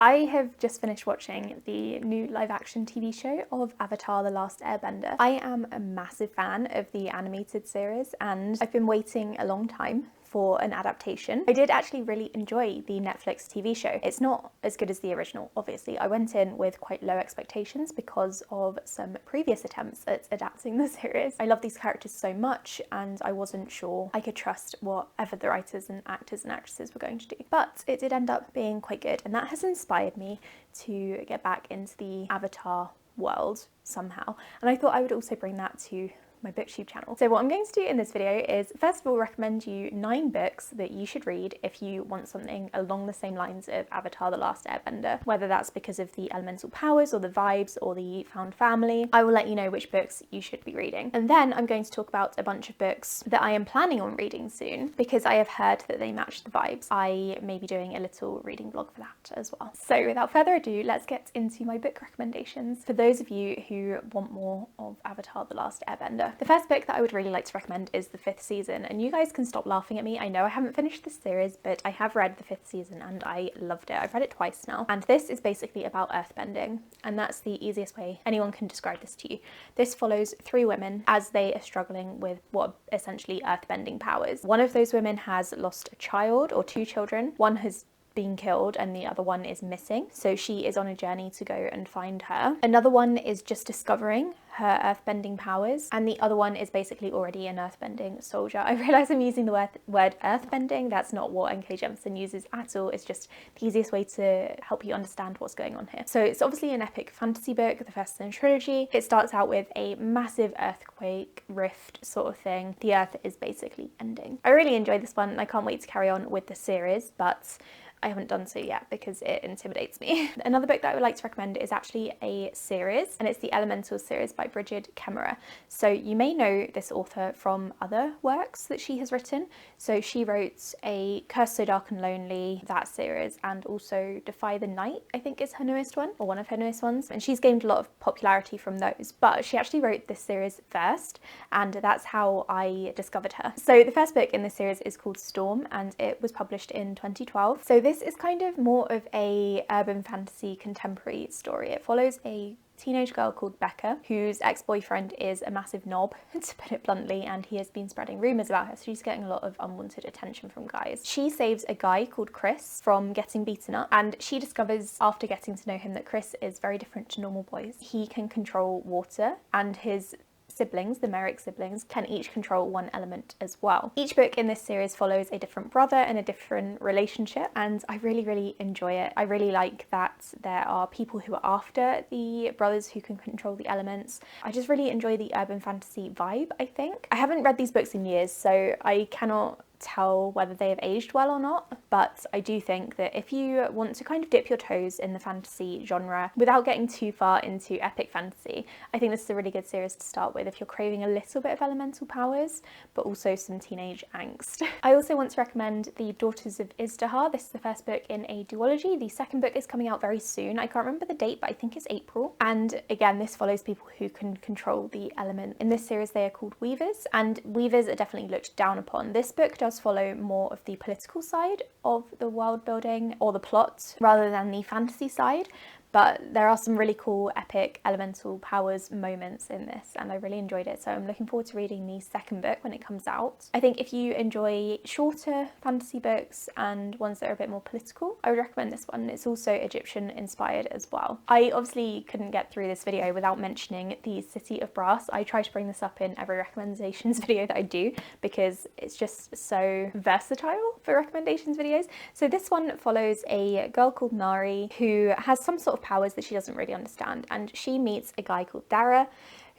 I have just finished watching the new live-action TV show of Avatar The Last Airbender. I am a massive fan of the animated series and I've been waiting a long time for an adaptation. I did actually really enjoy the Netflix TV show. It's not as good as the original, obviously. I went in with quite low expectations because of some previous attempts at adapting the series. I love these characters so much and I wasn't sure I could trust whatever the writers and actors and actresses were going to do. But it did end up being quite good, and that has inspired me to get back into the Avatar world somehow. And I thought I would also bring that to my Booktube channel. So what I'm going to do in this video is first of all recommend you 9 books that you should read if you want something along the same lines of Avatar The Last Airbender, whether that's because of the elemental powers or the vibes or the found family. I will let you know which books you should be reading. And then I'm going to talk about a bunch of books that I am planning on reading soon because I have heard that they match the vibes. I may be doing a little reading vlog for that as well. So without further ado, let's get into my book recommendations for those of you who want more of Avatar The Last Airbender. The first book that I would really like to recommend is the 5th season, and you guys can stop laughing at me. I know I haven't finished this series, but I have read the 5th season and I loved it. I've read it twice now, and this is basically about earthbending, and that's the easiest way anyone can describe this to you. This follows 3 women as they are struggling with what are essentially earthbending powers. One of those women has lost a child or 2 children. One has been killed and the other one is missing, so she is on a journey to go and find her. Another one is just discovering her earthbending powers, and the other one is basically already an earthbending soldier. I realise I'm using the word earthbending. That's not what N.K. Jemisin uses at all. It's just the easiest way to help you understand what's going on here. So it's obviously an epic fantasy book, the first in a trilogy. It starts out with a massive earthquake rift sort of thing. The earth is basically ending. I really enjoyed this one and I can't wait to carry on with the series, but I haven't done so yet because it intimidates me. Another book that I would like to recommend is actually a series, and it's the Elementals series by Brigid Kemmerer. So you may know this author from other works that she has written. So she wrote a Curse So Dark and Lonely, that series, and also Defy the Night, I think is her newest one, or one of her newest ones. And she's gained a lot of popularity from those, but she actually wrote this series first, and that's how I discovered her. So the first book in this series is called Storm, and it was published in 2012. So this is kind of more of a urban fantasy contemporary story. It follows a teenage girl called Becca, whose ex-boyfriend is a massive knob, to put it bluntly, and he has been spreading rumours about her, so she's getting a lot of unwanted attention from guys. She saves a guy called Chris from getting beaten up, and she discovers after getting to know him that Chris is very different to normal boys. He can control water, and his siblings, the Merrick siblings, can each control one element as well. Each book in this series follows a different brother and a different relationship, and I really enjoy it. I really like that there are people who are after the brothers who can control the elements. I just really enjoy the urban fantasy vibe, I think. I haven't read these books in years, so I cannot tell whether they have aged well or not, but I do think that if you want to kind of dip your toes in the fantasy genre without getting too far into epic fantasy, I think this is a really good series to start with if you're craving a little bit of elemental powers but also some teenage angst. I also want to recommend The Daughters of Ishtar. This is the first book in a duology. The second book is coming out very soon. I can't remember the date, but I think it's April, and again this follows people who can control the element. In this series they are called weavers, and weavers are definitely looked down upon. This book does follow more of the political side of the world building or the plot rather than the fantasy side, but there are some really cool epic elemental powers moments in this and I really enjoyed it, so I'm looking forward to reading the second book when it comes out. I think if you enjoy shorter fantasy books and ones that are a bit more political, I would recommend this one. It's also Egyptian inspired as well. I obviously couldn't get through this video without mentioning the City of Brass. I try to bring this up in every recommendations video that I do because it's just so versatile for recommendations videos. So this one follows a girl called Nari who has some sort of powers that she doesn't really understand, and she meets a guy called Dara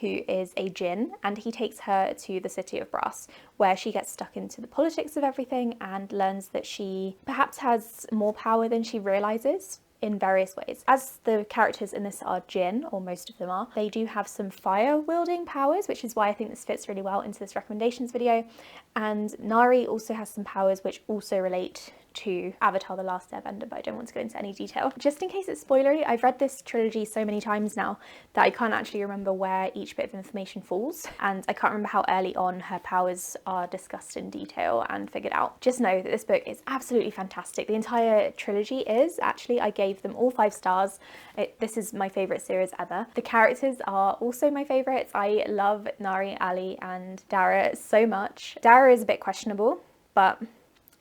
who is a djinn, and he takes her to the City of Brass where she gets stuck into the politics of everything and learns that she perhaps has more power than she realizes in various ways. As the characters in this are djinn, or most of them are, they do have some fire wielding powers, which is why I think this fits really well into this recommendations video. And Nari also has some powers which also relate to Avatar The Last Airbender, but I don't want to go into any detail. Just in case it's spoilery, I've read this trilogy so many times now that I can't actually remember where each bit of information falls, and I can't remember how early on her powers are discussed in detail and figured out. Just know that this book is absolutely fantastic. The entire trilogy is. Actually, I gave them all 5 stars. This is my favourite series ever. The characters are also my favourites. I love Nari, Ali and Dara so much. Dara is a bit questionable, but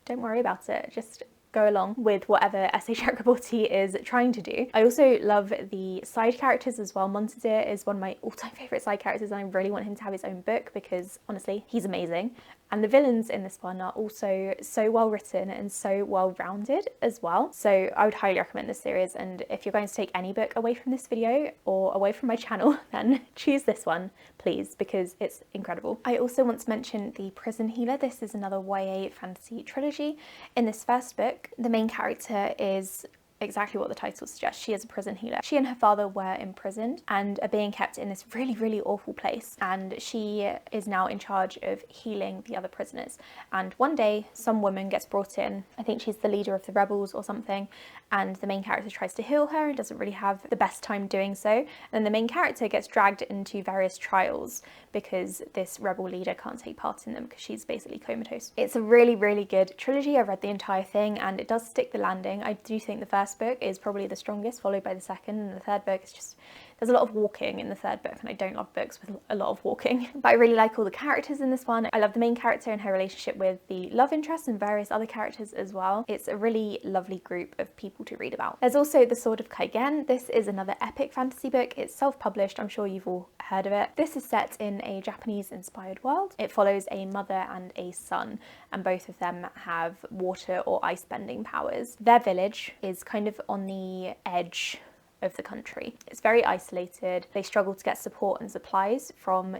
don't worry about it. Just go along with whatever S.A. Chakraborty is trying to do. I also love the side characters as well. Montadir is one of my all-time favourite side characters, and I really want him to have his own book because honestly, he's amazing. And the villains in this one are also so well written and so well rounded as well. So I would highly recommend this series, and if you're going to take any book away from this video or away from my channel, then choose this one, please, because it's incredible. I also want to mention The Prison Healer. This is another YA fantasy trilogy. In this first book, the main character is exactly what the title suggests. She is a prison healer. She and her father were imprisoned and are being kept in this really, really awful place, and she is now in charge of healing the other prisoners. And one day some woman gets brought in, I think she's the leader of the rebels or something, and the main character tries to heal her and doesn't really have the best time doing so. And then the main character gets dragged into various trials because this rebel leader can't take part in them because she's basically comatose. It's a really, really good trilogy. I've read the entire thing and it does stick the landing. I do think the first book is probably the strongest, followed by the second, and the third book is just, there's a lot of walking in the third book, and I don't love books with a lot of walking. But I really like all the characters in this one. I love the main character and her relationship with the love interest and various other characters as well. It's a really lovely group of people to read about. There's also The Sword of Kaigen. This is another epic fantasy book. It's self-published. I'm sure you've all heard of it. This is set in a Japanese-inspired world. It follows a mother and a son, and both of them have water or ice bending powers. Their village is kind of on the edge of the country. It's very isolated. They struggle to get support and supplies from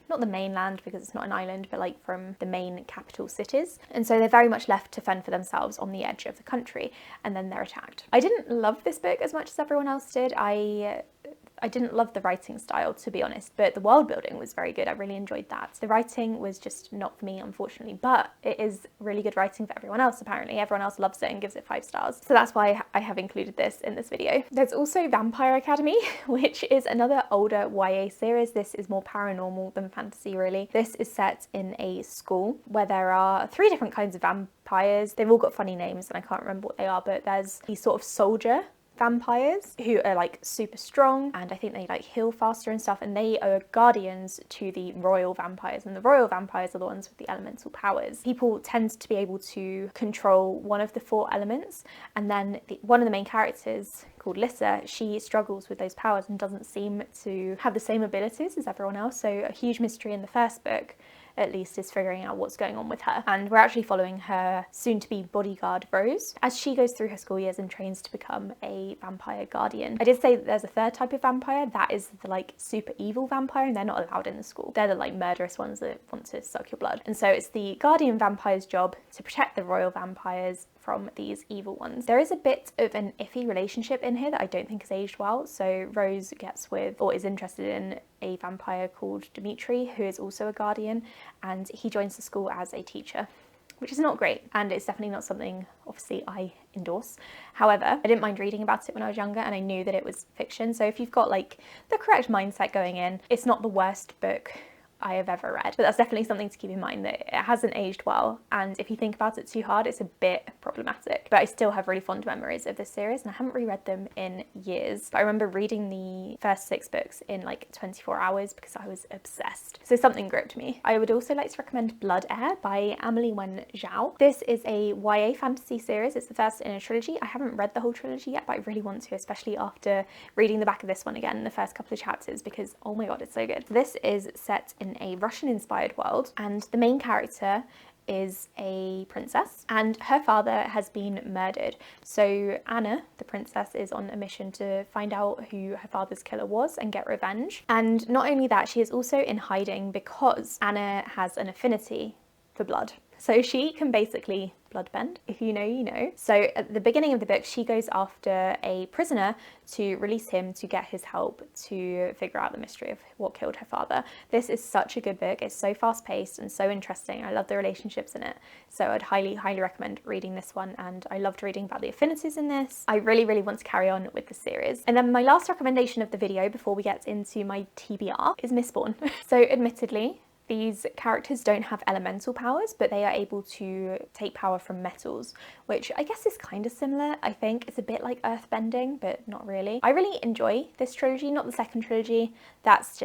not the mainland because it's not an island, but like from the main capital cities. And so they're very much left to fend for themselves on the edge of the country, and then they're attacked. I didn't love this book as much as everyone else did. I didn't love the writing style, to be honest, but the world building was very good. I really enjoyed that. The writing was just not for me, unfortunately, but it is really good writing for everyone else, apparently. Everyone else loves it and gives it 5 stars. So that's why I have included this in this video. There's also Vampire Academy, which is another older YA series. This is more paranormal than fantasy, really. This is set in a school where there are 3 different kinds of vampires. They've all got funny names and I can't remember what they are, but there's these sort of soldier vampires who are like super strong, and I think they like heal faster and stuff, and they are guardians to the royal vampires, and the royal vampires are the ones with the elemental powers. People tend to be able to control one of the 4 elements, and then one of the main characters called Lissa, she struggles with those powers and doesn't seem to have the same abilities as everyone else. So a huge mystery in the first book, at least, is figuring out what's going on with her. And we're actually following her soon-to-be bodyguard, Rose, as she goes through her school years and trains to become a vampire guardian. I did say that there's a 3rd type of vampire. That is the like super evil vampire, and they're not allowed in the school. They're the like murderous ones that want to suck your blood. And so it's the guardian vampire's job to protect the royal vampires from these evil ones. There is a bit of an iffy relationship in here that I don't think has aged well. So Rose gets with, or is interested in, a vampire called Dimitri, who is also a guardian, and he joins the school as a teacher, which is not great, and it's definitely not something obviously I endorse. However, I didn't mind reading about it when I was younger, and I knew that it was fiction, so if you've got like the correct mindset going in, it's not the worst book I have ever read. But that's definitely something to keep in mind, that it hasn't aged well, and if you think about it too hard, it's a bit problematic. But I still have really fond memories of this series, and I haven't reread them in years. But I remember reading the first 6 books in like 24 hours because I was obsessed. So something gripped me. I would also like to recommend Blood Heir by Amelie Wen Zhao. This is a YA fantasy series. It's the first in a trilogy. I haven't read the whole trilogy yet, but I really want to, especially after reading the back of this one again in the first couple of chapters, because oh my god, it's so good. This is set in a Russian-inspired world, and the main character is a princess, and her father has been murdered. So Anna, the princess, is on a mission to find out who her father's killer was and get revenge. And not only that, she is also in hiding because Anna has an affinity for blood. So she can basically bloodbend. If you know, you know. So at the beginning of the book, she goes after a prisoner to release him to get his help to figure out the mystery of what killed her father. This is such a good book. It's so fast paced and so interesting. I love the relationships in it. So I'd highly, highly recommend reading this one. And I loved reading about the affinities in this. I really, really want to carry on with the series. And then my last recommendation of the video before we get into my TBR is Mistborn. So admittedly, these characters don't have elemental powers, but they are able to take power from metals, which I guess is kind of similar. I think it's a bit like earthbending, but not really. I really enjoy this trilogy, not the second trilogy. That's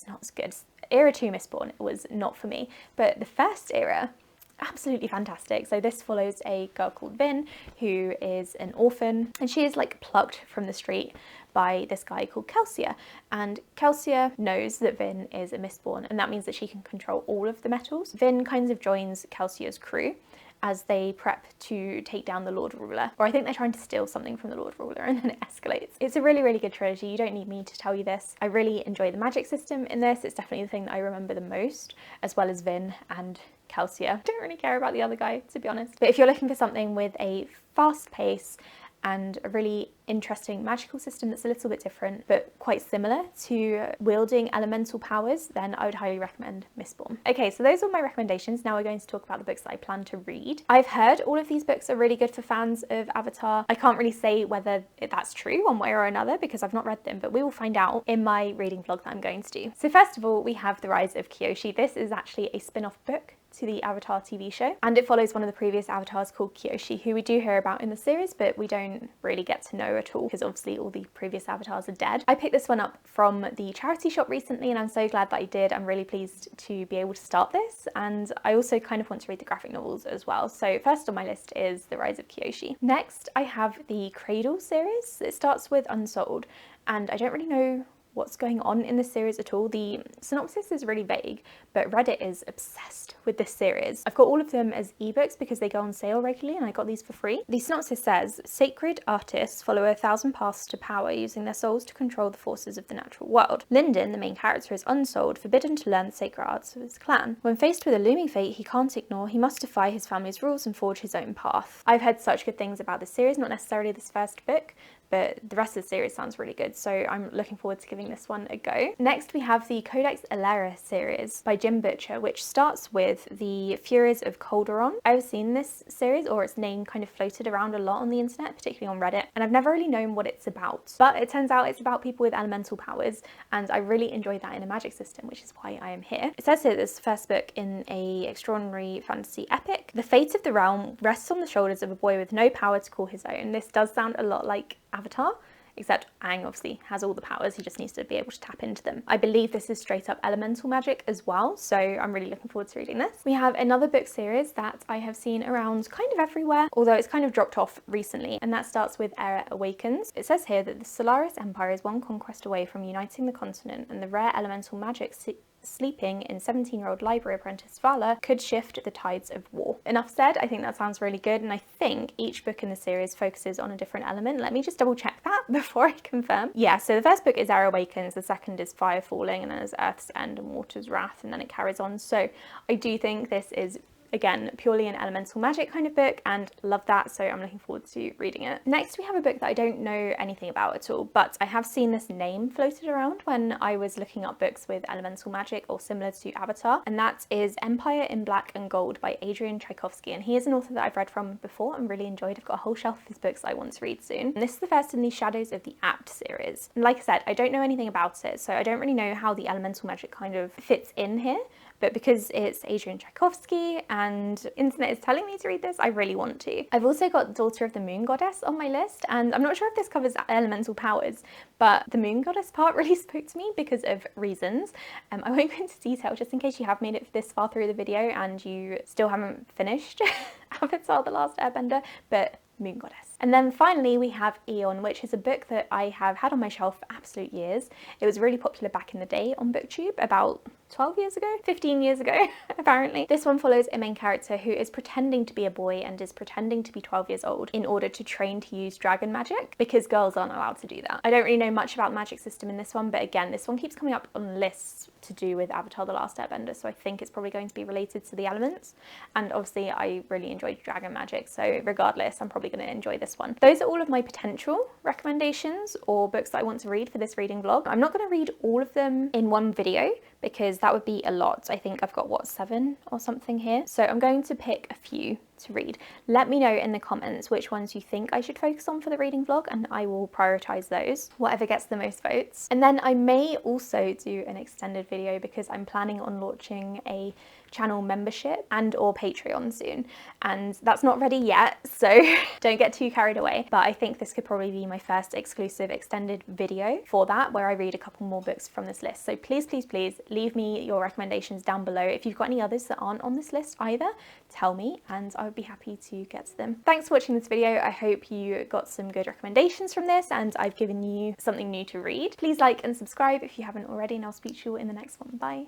not as good. Era 2 Mistborn was not for me, but the first era, absolutely fantastic. So this follows a girl called Vin, who is an orphan, and she is like plucked from the street by this guy called Kelsier, and Kelsier knows that Vin is a Mistborn, and that means that she can control all of the metals. Vin kind of joins Kelsier's crew as they prep to take down the Lord Ruler, or I think they're trying to steal something from the Lord Ruler, and then it escalates. It's a really, really good trilogy. You don't need me to tell you this. I really enjoy the magic system in this. It's definitely the thing that I remember the most, as well as Vin and Kelsier. Don't really care about the other guy, to be honest. But if you're looking for something with a fast pace and a really interesting magical system that's a little bit different but quite similar to wielding elemental powers, then I would highly recommend Mistborn. Okay, so those are my recommendations. Now we're going to talk about the books that I plan to read. I've heard all of these books are really good for fans of Avatar. I can't really say whether that's true one way or another because I've not read them, but we will find out in my reading vlog that I'm going to do. So first of all, we have The Rise of Kyoshi. This is actually a spin-off book to the Avatar TV show, and it follows one of the previous avatars called Kyoshi, who we do hear about in the series, but we don't really get to know at all because obviously all the previous avatars are dead. I picked this one up from the charity shop recently, and I'm so glad that I did. I'm really pleased to be able to start this, and I also kind of want to read the graphic novels as well. So first on my list is The Rise of Kyoshi. Next, I have the Cradle series. It starts with Unsold, and I don't really know what's going on in this series at all. The synopsis is really vague, but Reddit is obsessed with this series. I've got all of them as ebooks because they go on sale regularly, and I got these for free. The synopsis says, sacred artists follow 1,000 paths to power using their souls to control the forces of the natural world. Lyndon, the main character, is unsold, forbidden to learn the sacred arts of his clan. When faced with a looming fate he can't ignore, he must defy his family's rules and forge his own path. I've heard such good things about this series, not necessarily this first book, but the rest of the series sounds really good, so I'm looking forward to giving this one a go. Next, we have the Codex ATLA series by Jim Butcher, which starts with the Furies of Calderon. I've seen this series, or its name kind of floated around a lot on the internet, particularly on Reddit, and I've never really known what it's about. But it turns out it's about people with elemental powers, and I really enjoyed that in a magic system, which is why I am here. It says here this is the first book in a extraordinary fantasy epic. The fate of the realm rests on the shoulders of a boy with no power to call his own. This does sound a lot like Avatar, except Aang obviously has all the powers, he just needs to be able to tap into them. I believe this is straight up elemental magic as well, so I'm really looking forward to reading this. We have another book series that I have seen around kind of everywhere, although it's kind of dropped off recently, and that starts with Awakens. It says here that the Solaris Empire is one conquest away from uniting the continent, and the rare elemental magic sleeping in 17-year-old library apprentice Vala could shift the tides of war. Enough said, I think that sounds really good, and I think each book in the series focuses on a different element. Let me just double check that before I confirm. Yeah, so the first book is Awakens, the second is Fire Falling, and then there's Earth's End and Water's Wrath, and then it carries on. So I do think this is, again, purely an elemental magic kind of book, and love that, so I'm looking forward to reading it. Next, we have a book that I don't know anything about at all, but I have seen this name floated around when I was looking up books with elemental magic or similar to Avatar, and that is Empire in Black and Gold by Adrian Tchaikovsky, and he is an author that I've read from before and really enjoyed. I've got a whole shelf of his books I want to read soon. And this is the first in the Shadows of the Apt series. And like I said, I don't know anything about it, so I don't really know how the elemental magic kind of fits in here, but because it's Adrian Tchaikovsky and internet is telling me to read this, I really want to. I've also got Daughter of the Moon Goddess on my list, and I'm not sure if this covers elemental powers, but the Moon Goddess part really spoke to me because of reasons. I won't go into detail just in case you have made it this far through the video and you still haven't finished Avatar The Last Airbender, but Moon Goddess. And then finally we have Eon, which is a book that I have had on my shelf for absolute years. It was really popular back in the day on Booktube about 12 years ago, 15 years ago, apparently. This one follows a main character who is pretending to be a boy and is pretending to be 12 years old in order to train to use dragon magic, because girls aren't allowed to do that. I don't really know much about the magic system in this one, but again, this one keeps coming up on lists to do with Avatar The Last Airbender, so I think it's probably going to be related to the elements. And obviously I really enjoyed dragon magic, so regardless, I'm probably going to enjoy this one. Those are all of my potential recommendations or books that I want to read for this reading vlog. I'm not going to read all of them in one video because that would be a lot. I think I've got, what, 7 or something here. So I'm going to pick a few to read. Let me know in the comments which ones you think I should focus on for the reading vlog, and I will prioritize those, whatever gets the most votes. And then I may also do an extended video because I'm planning on launching a channel membership and or Patreon soon, and that's not ready yet, so don't get too carried away, but I think this could probably be my first exclusive extended video for that, where I read a couple more books from this list. So please, please, please leave me your recommendations down below. If you've got any others that aren't on this list either, tell me and I would be happy to get to them. Thanks for watching this video. I hope you got some good recommendations from this and I've given you something new to read. Please like and subscribe if you haven't already, and I'll speak to you in the next one. Bye.